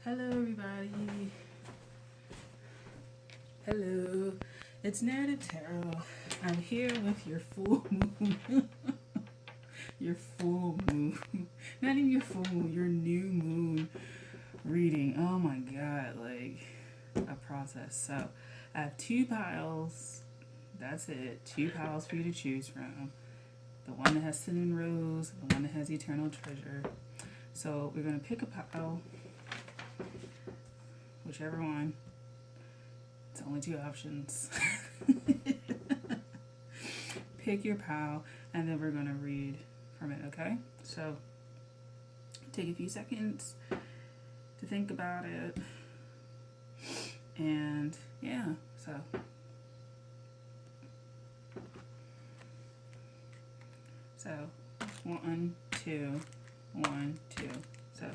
Hello, everybody. Hello. It's Narrative Tarot. I'm here with your full moon. Your full moon. Not even your full moon, your new moon reading. Oh my god, like a process. So I have two piles. That's it. Two piles for you to choose from. The one that has Cinnamon Rose, the one that has Eternal Treasure. So we're going to pick a pile, whichever one. It's only two options. Pick your pile, and then we're going to read from it, okay? So take a few seconds to think about it. And yeah, so 1, 2, 1, 2. So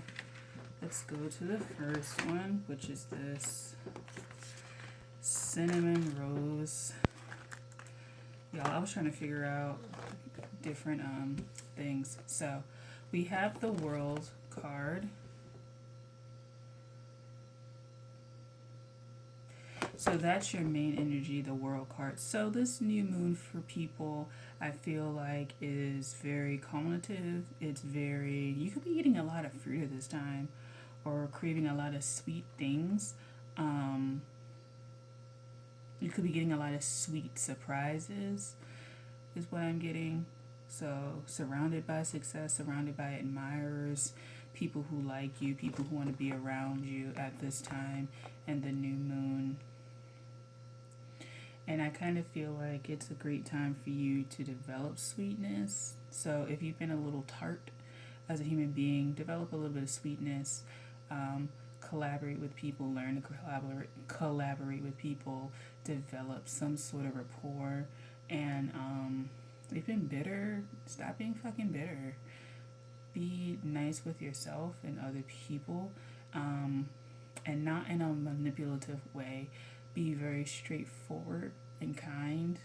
let's go to the first one, which is this Cinnamon Rose. Y'all, I was trying to figure out different things. So we have the World card. So that's your main energy, the World card. So this new moon for people, I feel like, is very cognitive. It's very, you could be eating a lot of fruit at this time or craving a lot of sweet things. You could be getting a lot of sweet surprises, is what I'm getting. So surrounded by success, surrounded by admirers, people who like you, people who want to be around you at this time and the new moon. And I kind of feel like it's a great time for you to develop sweetness. So if you've been a little tart as a human being, develop a little bit of sweetness. Collaborate with people, learn to collaborate with people, develop some sort of rapport. And if you've been bitter, stop being fucking bitter. Be nice with yourself and other people, and not in a manipulative way. Be very straightforward and kind,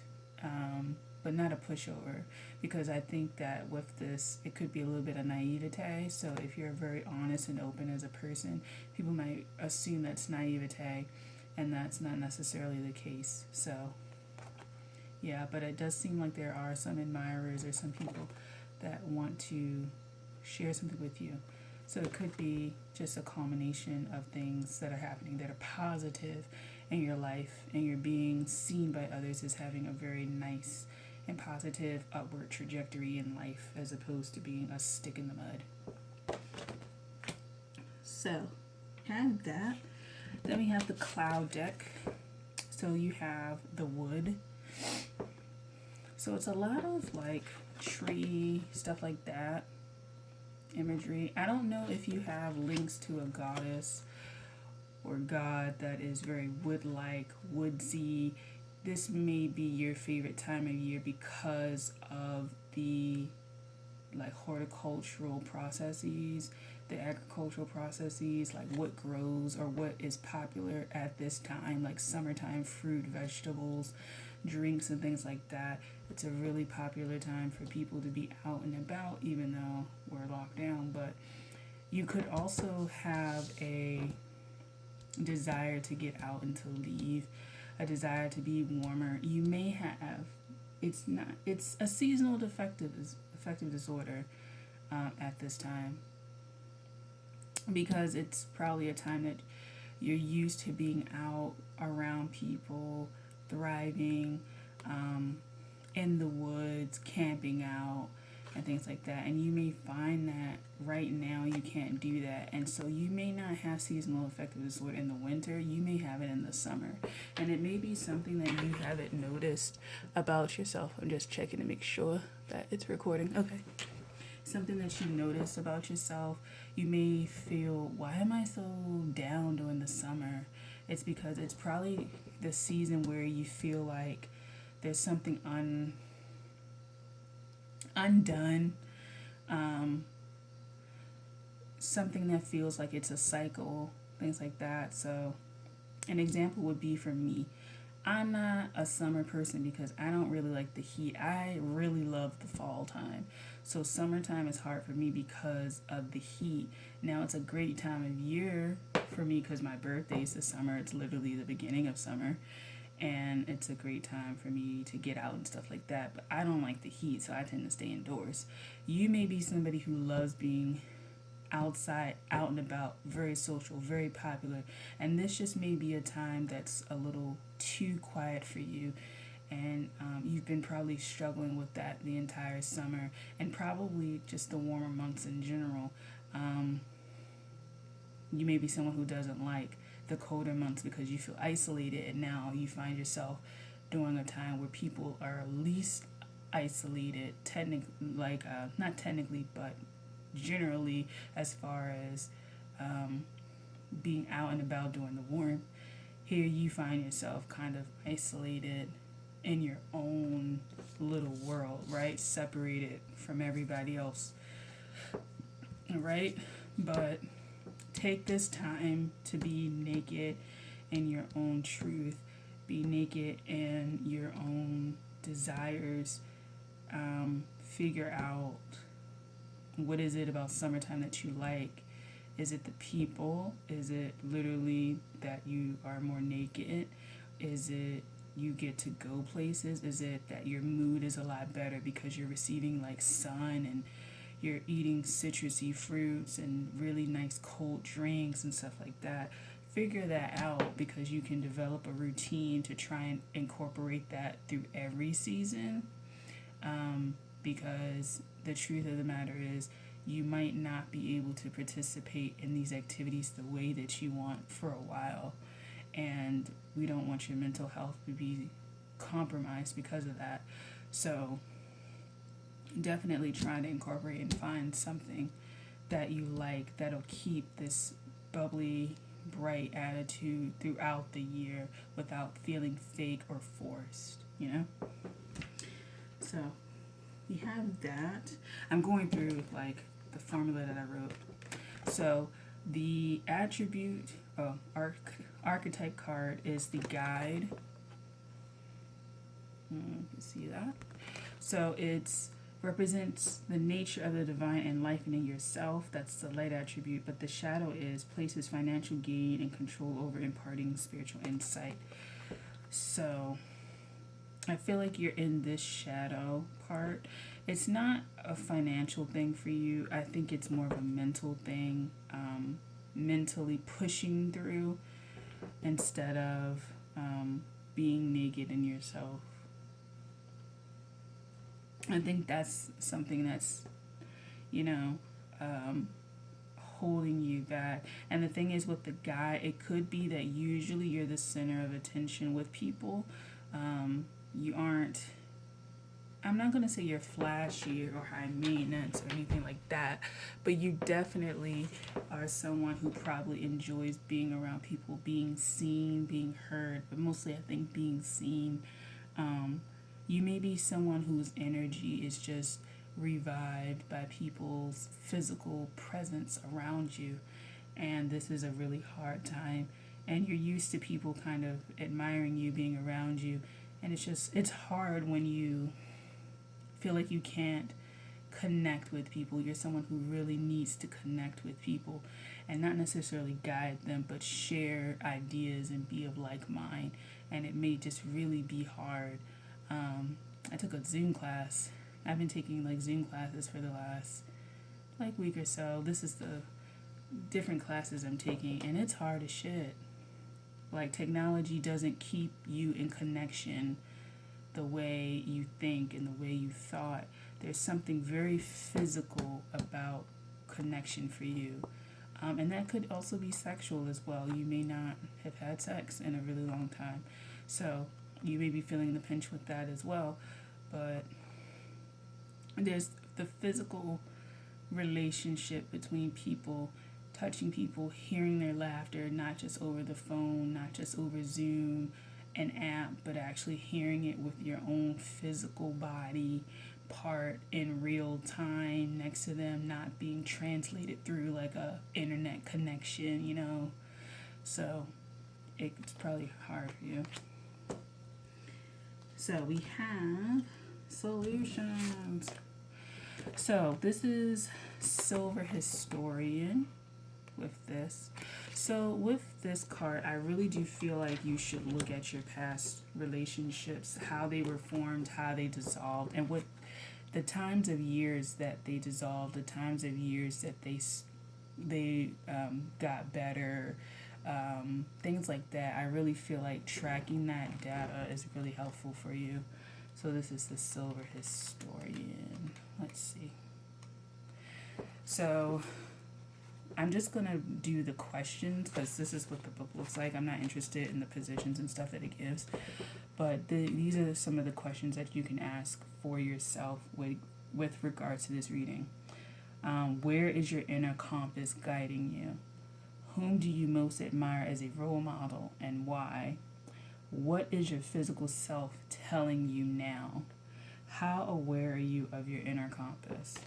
but not a pushover, because I think that with this, it could be a little bit of naivete. So if you're very honest and open as a person, people might assume that's naivete, and that's not necessarily the case. So yeah, but it does seem like there are some admirers or some people that want to share something with you. So it could be just a culmination of things that are happening that are positive in your life, and you're being seen by others as having a very nice and positive upward trajectory in life, as opposed to being a stick in the mud. So have that. Then we have the Cloud deck. So you have the Wood. So it's a lot of like tree, stuff like that imagery. I don't know if you have links to a goddess or god that is very wood-like, woodsy. This may be your favorite time of year because of the like horticultural processes, the agricultural processes, like what grows or what is popular at this time, like summertime fruit, vegetables, drinks, and things like that. It's a really popular time for people to be out and about, even though we're locked down. But you could also have a desire to get out and to leave, a desire to be warmer. You may have, it's a seasonal affective disorder at this time, because it's probably a time that you're used to being out around people, thriving, in the woods, camping out, and things like that. And you may find that right now you can't do that. And so you may not have seasonal affective disorder in the winter. You may have it in the summer. And it may be something that you haven't noticed about yourself. I'm just checking to make sure that it's recording. Okay. Something that you notice about yourself. You may feel, why am I so down during the summer? It's because it's probably the season where you feel like there's something undone, something that feels like it's a cycle, things like that. So an example would be for me. I'm not a summer person because I don't really like the heat. I really love the fall time. So summertime is hard for me because of the heat. Now it's a great time of year for me, because my birthday is the summer, it's literally the beginning of summer, and it's a great time for me to get out and stuff like that. But I don't like the heat, so I tend to stay indoors. You may be somebody who loves being outside, out and about, very social, very popular, and this just may be a time that's a little too quiet for you. And you've been probably struggling with that the entire summer, and probably just the warmer months in general. Um, you may be someone who doesn't like the colder months because you feel isolated, and now you find yourself during a time where people are least isolated, not technically, but generally, as far as um, being out and about during the warm. Here you find yourself kind of isolated in your own little world, right? Separated from everybody else, right? But take this time to be naked in your own truth, be naked in your own desires. Figure out, what is it about summertime that you like? Is it the people? Is it literally that you are more naked? Is it you get to go places? Is it that your mood is a lot better because you're receiving like sun, and you're eating citrusy fruits and really nice cold drinks and stuff like that? Figure that out, because you can develop a routine to try and incorporate that through every season. Because the truth of the matter is, you might not be able to participate in these activities the way that you want for a while. And we don't want your mental health to be compromised because of that. So definitely try to incorporate and find something that you like that'll keep this bubbly, bright attitude throughout the year without feeling fake or forced, you know? So we have that. I'm going through like the formula that I wrote. So the attribute, archetype card is the guide. You can see that. So it's represents the nature of the divine enlightening yourself. That's the light attribute. But the shadow is places financial gain and control over imparting spiritual insight. So I feel like you're in this shadow part. It's not a financial thing for you. I think it's more of a mental thing, mentally pushing through instead of being naked in yourself. I think that's something that's, you know, holding you back. And the thing is, with the guy, it could be that usually you're the center of attention with people. You aren't, I'm not going to say you're flashy or high maintenance or anything like that, but you definitely are someone who probably enjoys being around people, being seen, being heard, but mostly I think being seen. You may be someone whose energy is just revived by people's physical presence around you, and this is a really hard time, and you're used to people kind of admiring you, being around you, and it's hard when you feel like you can't connect with people. You're someone who really needs to connect with people and not necessarily guide them, but share ideas and be of like mind, and it may just really be hard. I took a Zoom class. I've been taking like Zoom classes for the last like week or so. This is the different classes I'm taking, and it's hard as shit. Like, technology doesn't keep you in connection the way you think and the way you thought. There's something very physical about connection for you. And that could also be sexual as well. You may not have had sex in a really long time. So you may be feeling the pinch with that as well. But there's the physical relationship between people, touching people, hearing their laughter, not just over the phone, not just over Zoom, an app, but actually hearing it with your own physical body part in real time next to them, not being translated through like a internet connection, you know. So it's probably hard for you. So we have solutions. So this is Silver Historian with this. So, with this card, I really do feel like you should look at your past relationships, how they were formed, how they dissolved, and what the times of years that they dissolved, the times of years that they got better, things like that. I really feel like tracking that data is really helpful for you. So, this is the Silver Historian. Let's see. So, I'm just going to do the questions because this is what the book looks like. I'm not interested in the positions and stuff that it gives. But these are some of the questions that you can ask for yourself with regards to this reading. Where is your inner compass guiding you? Whom do you most admire as a role model and why? What is your physical self telling you now? How aware are you of your inner compass?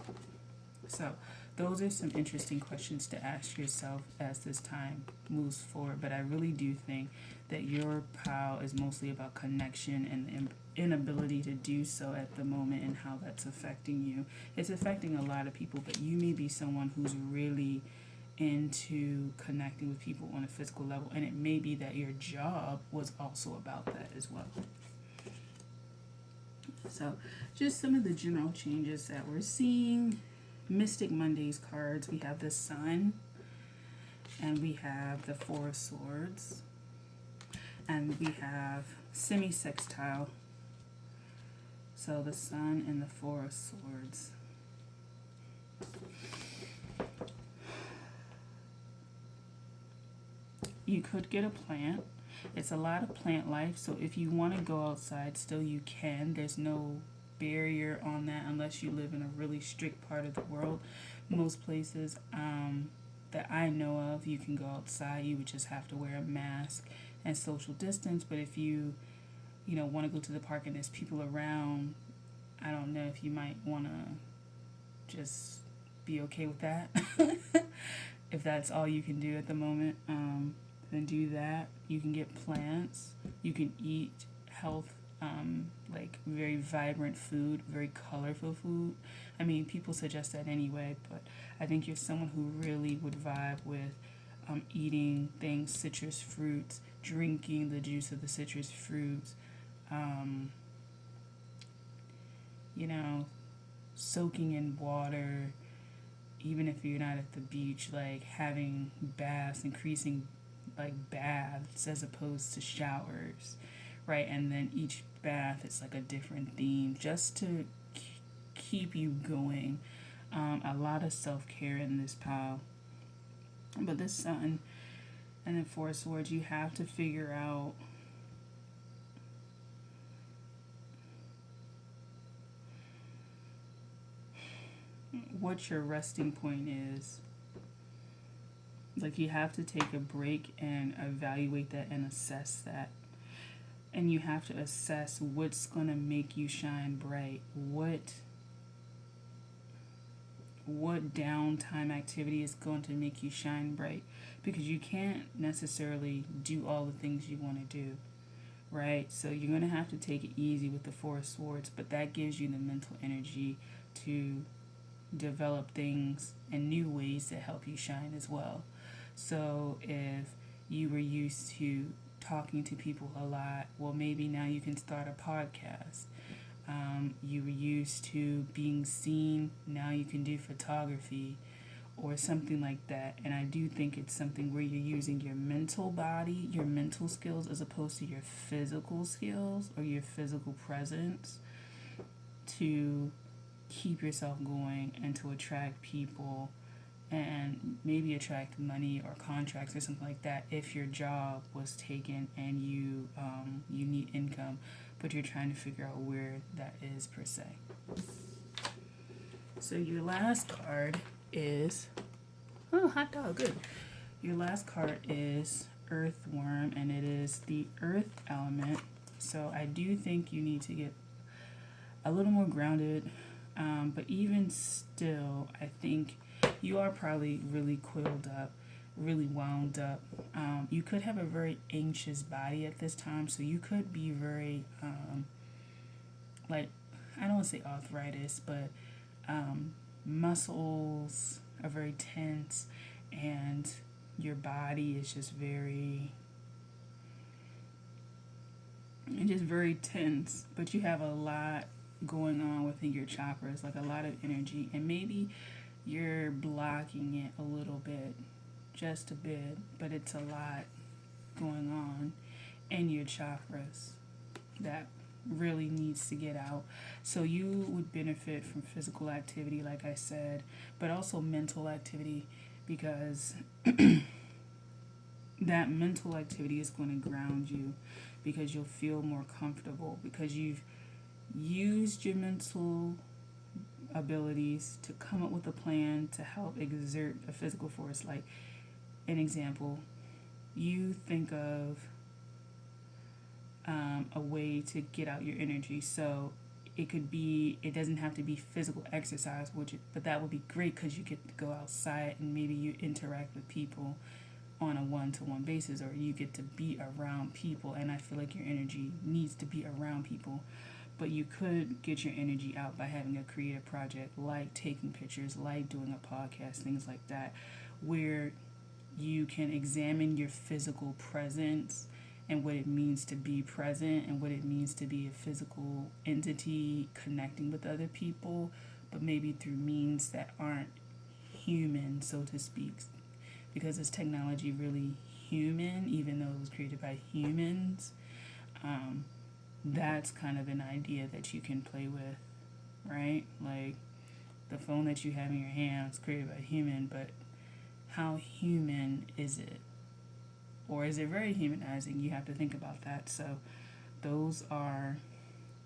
So, those are some interesting questions to ask yourself as this time moves forward. But I really do think that your POW is mostly about connection and the inability to do so at the moment and how that's affecting you. It's affecting a lot of people, but you may be someone who's really into connecting with people on a physical level, and it may be that your job was also about that as well. So, just some of the general changes that we're seeing. Mystic Mondays cards, we have the Sun, and we have the Four of Swords, and we have semi-sextile. So the Sun and the Four of Swords. You could get a plant. It's a lot of plant life, so if you want to go outside, still you can. There's no barrier on that unless you live in a really strict part of the world. Most places that I know of, you can go outside. You would just have to wear a mask and social distance. But if you want to go to the park and there's people around, I don't know if you might want to just be okay with that. If that's all you can do at the moment, then do that. You can get plants. You can eat health, like very vibrant food, very colorful food. I mean, people suggest that anyway, but I think you're someone who really would vibe with eating things, citrus fruits, drinking the juice of the citrus fruits, soaking in water, even if you're not at the beach, like having baths, increasing like baths as opposed to showers, right? And then each bath is like a different theme just to keep you going. A lot of self-care in this pile. But the Sun and the Four of Swords, you have to figure out what your resting point is. Like, you have to take a break and evaluate that and assess that. And you have to assess what's going to make you shine bright. What downtime activity is going to make you shine bright, because you can't necessarily do all the things you want to do, right? So you're going to have to take it easy with the Four of Swords, but that gives you the mental energy to develop things in new ways that help you shine as well. So if you were used to talking to people a lot, well, maybe now you can start a podcast. You were used to being seen, now you can do photography or something like that. And I do think it's something where you're using your mental body, your mental skills, as opposed to your physical skills or your physical presence to keep yourself going and to attract people and maybe attract money or contracts or something like that if your job was taken and you need income, but you're trying to figure out where that is per se. So your last card is hot dog, good. Your last card is Earthworm, and it is the earth element. So I do think you need to get a little more grounded, but even still, I think you are probably really coiled up, really wound up. You could have a very anxious body at this time, so you could be very, I don't want to say arthritis, but muscles are very tense, and your body is just very tense, but you have a lot going on within your chakras, like a lot of energy, and maybe you're blocking it a little bit, just a bit, but it's a lot going on in your chakras that really needs to get out. So you would benefit from physical activity, like I said, but also mental activity, because that mental activity is going to ground you, because you'll feel more comfortable, because you've used your mental abilities to come up with a plan to help exert a physical force. Like an example, you think of a way to get out your energy. So it doesn't have to be physical exercise, but that would be great because you get to go outside and maybe you interact with people on a one-to-one basis, or you get to be around people, and I feel like your energy needs to be around people. But you could get your energy out by having a creative project, like taking pictures, like doing a podcast, things like that, where you can examine your physical presence and what it means to be present and what it means to be a physical entity connecting with other people, but maybe through means that aren't human, so to speak. Because is technology really human, even though it was created by humans? That's kind of an idea that you can play with, right? Like the phone that you have in your hand was created by a human, but how human is it? Or is it very humanizing? You have to think about that. So those are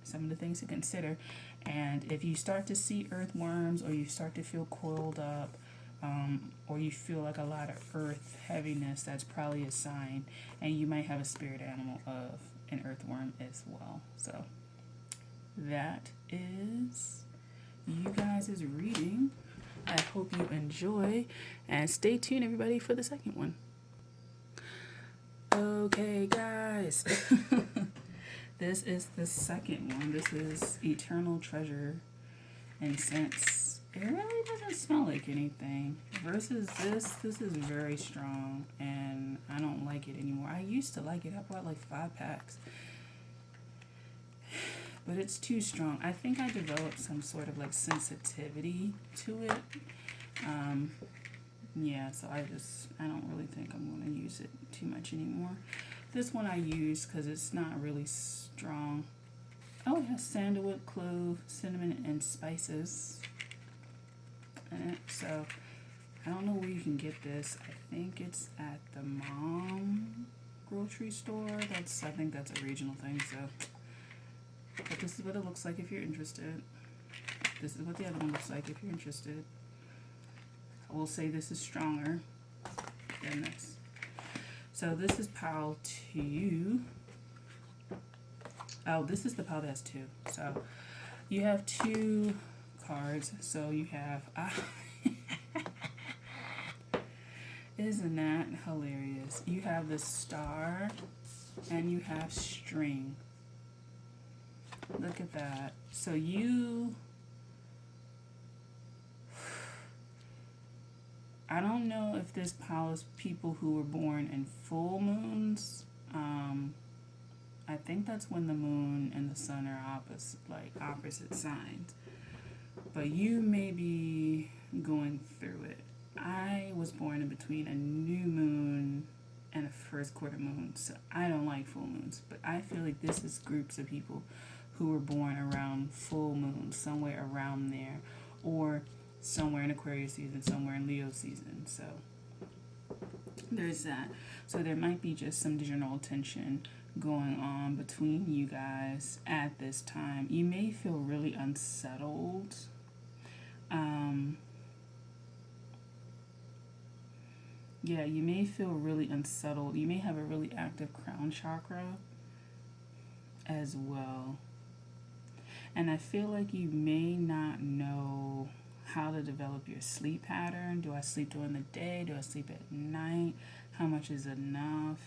some of the things to consider. And if you start to see earthworms, or you start to feel coiled up, or you feel like a lot of earth heaviness, that's probably a sign. And you might have a spirit animal of an earthworm as well. So that is you guys' reading. I hope you enjoy, and stay tuned, everybody, for the second one. Okay, guys. This is the second one. This is Eternal Treasure Incense. It really doesn't smell like anything. Versus this is very strong, and I don't like it anymore. I used to like it. I bought like 5 packs. But it's too strong. I think I developed some sort of like sensitivity to it. Yeah, so I don't really think I'm going to use it too much anymore. This one I use because it's not really strong. Oh, it has sandalwood, clove, cinnamon, and spices in it. So I don't know where you can get this. I think it's at the Mom grocery store. I think that's a regional thing. So, but this is what it looks like if you're interested. This is what the other one looks like if you're interested. I will say this is stronger than this. So this is pile 2. Oh, this is the pile that has 2. So you have 2 cards. So you have... Isn't that hilarious? You have the star and you have string. Look at that. So I don't know if this pile is people who were born in full moons. I think that's when the moon and the sun are opposite signs. But you may be going through it. I was born in between a new moon and a first quarter moon, so I don't like full moons. But I feel like this is groups of people who were born around full moon, somewhere around there, or somewhere in Aquarius season, somewhere in Leo season. So there's that. So there might be just some general tension going on between you guys at this time. You may feel really unsettled. Yeah, you may feel really unsettled. You may have a really active crown chakra as well. And I feel like you may not know how to develop your sleep pattern. Do I sleep during the day? Do I sleep at night? How much is enough?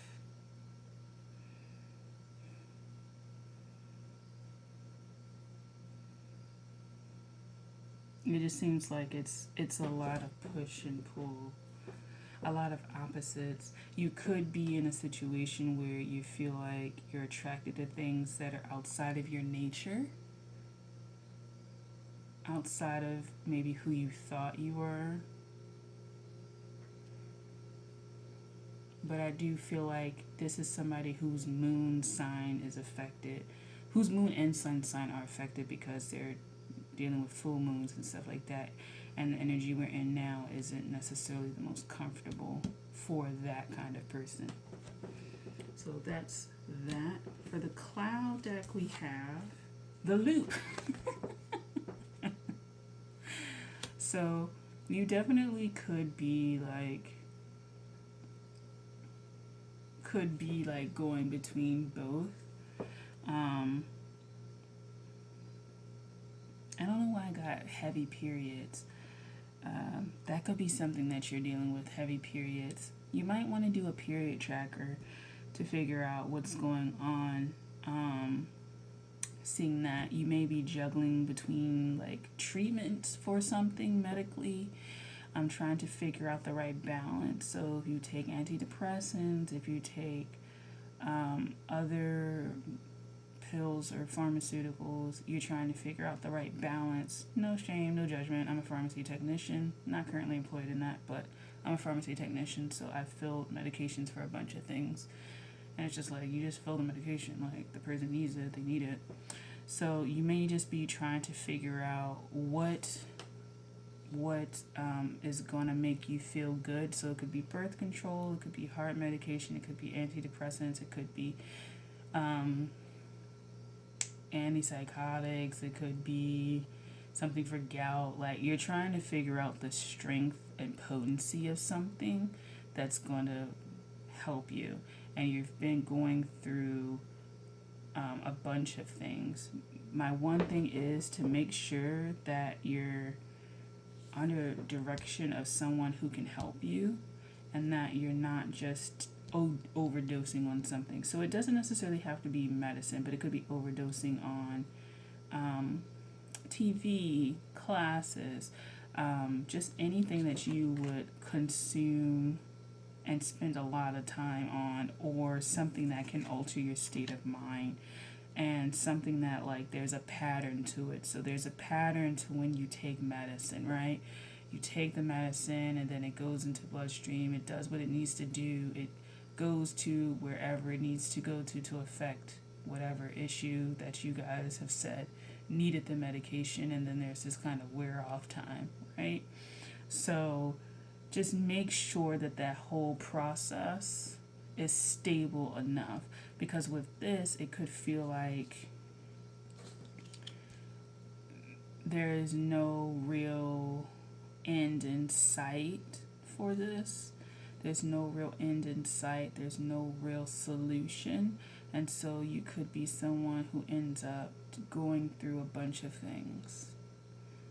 It just seems like it's a lot of push and pull. a lot of opposites. You could be in a situation where you feel like you're attracted to things that are outside of your nature, outside of maybe who you thought you were. But I do feel like this is somebody whose moon sign is affected, whose moon and sun sign are affected because they're dealing with full moons and stuff like that. And the energy we're in now isn't necessarily the most comfortable for that kind of person. So that's that. For the cloud deck, we have the loop. So you definitely could be going between both. I don't know why I got heavy periods. That could be something that you're dealing with, heavy periods. You might want to do a period tracker to figure out what's going on. Seeing that you may be juggling between like treatments for something medically. I'm trying to figure out the right balance. So if you take antidepressants, if you take other pills or pharmaceuticals, you're trying to figure out the right balance. No shame, no judgment. I'm a pharmacy technician, not currently employed in that, but I'm a pharmacy technician, so I've filled medications for a bunch of things. And it's just like, you just fill the medication, like the person needs it, they need it. So you may just be trying to figure out what is going to make you feel good. So it could be birth control, it could be heart medication, it could be antidepressants, it could be antipsychotics, it could be something for gout. Like, you're trying to figure out the strength and potency of something that's going to help you. And you've been going through a bunch of things. My one thing is to make sure that you're under direction of someone who can help you, and that you're not just overdosing on something. So it doesn't necessarily have to be medicine, but it could be overdosing on TV, classes, just anything that you would consume and spend a lot of time on, or something that can alter your state of mind, and something that, like, there's a pattern to it. So there's a pattern to when you take medicine, right? You take the medicine and then it goes into bloodstream, it does what it needs to do, it goes to wherever it needs to go to affect whatever issue that you guys have said needed the medication, and then there's this kind of wear off time, right? So just make sure that that whole process is stable enough, because with this, it could feel like there is no real end in sight for this. There's no real end in sight. There's no real solution. And so you could be someone who ends up going through a bunch of things,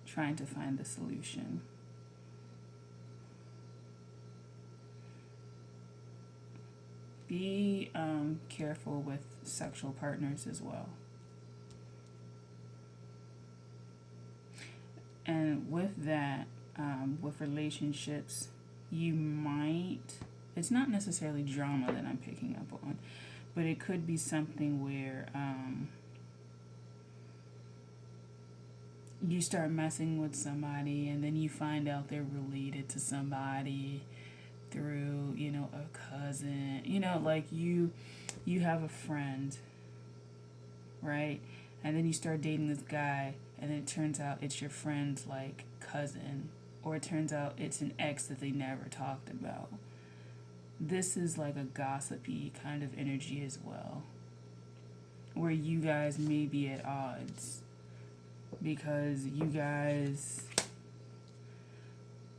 trying to find the solution. Be careful with sexual partners as well. And with that, with relationships, you might, it's not necessarily drama that I'm picking up on, but it could be something where you start messing with somebody and then you find out they're related to somebody through, a cousin, like you have a friend, right? And then you start dating this guy, and then it turns out it's your friend's, like, cousin, or it turns out it's an ex that they never talked about. This is like a gossipy kind of energy as well, where you guys may be at odds because you guys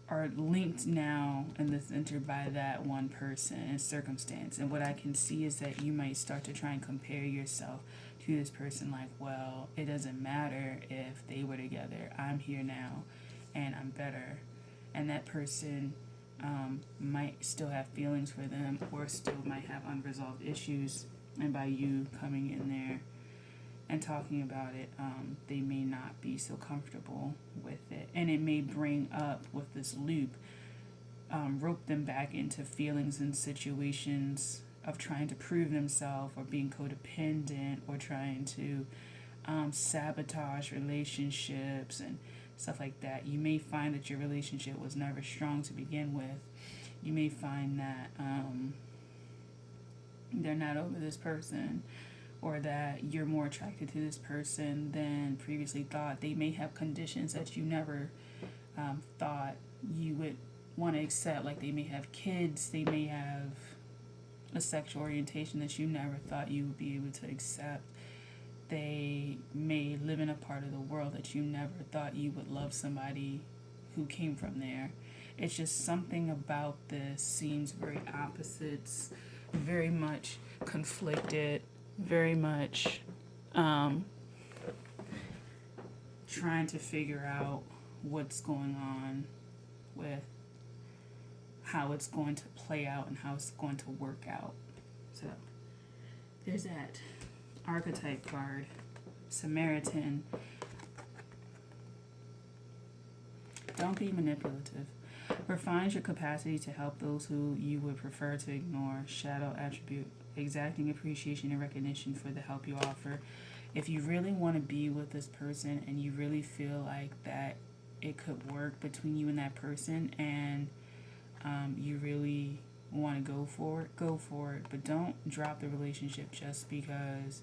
are linked now in the center by that one person and circumstance. And what I can see is that you might start to try and compare yourself to this person, like, well, it doesn't matter if they were together. I'm here now and I'm better. And that person might still have feelings for them, or still might have unresolved issues. And by you coming in there and talking about it, they may not be so comfortable with it. And it may bring up, with this loop, rope them back into feelings and situations of trying to prove themselves or being codependent or trying to sabotage relationships and stuff like that. You may find that your relationship was never strong to begin with. You may find that they're not over this person, or that you're more attracted to this person than previously thought. They may have conditions that you never thought you would want to accept. Like they may have kids, they may have a sexual orientation that you never thought you would be able to accept. They may live in a part of the world that you never thought you would love somebody who came from there. It's just something about this seems very opposites, very much conflicted, very much trying to figure out what's going on with how it's going to play out and how it's going to work out. So there's that archetype card, Samaritan. Don't be manipulative. Refines your capacity to help those who you would prefer to ignore. Shadow attribute, exacting appreciation and recognition for the help you offer. If you really want to be with this person and you really feel like that it could work between you and that person, and you really want to go for it. But don't drop the relationship just because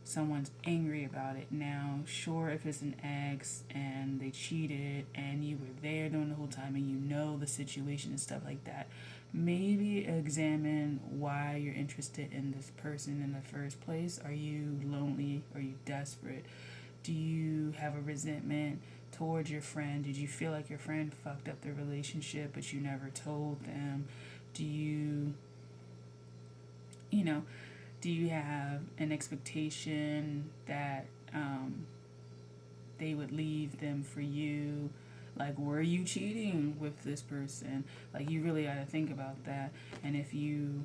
someone's angry about it. Now, sure, if it's an ex and they cheated and you were there during the whole time and you know the situation and stuff like that, maybe examine why you're interested in this person in the first place. Are you lonely? Are you desperate? Do you have a resentment towards your friend? Did you feel like your friend fucked up the relationship but you never told them? Do you do you have an expectation that they would leave them for you? Like, were you cheating with this person? Like, you really got to think about that. And if you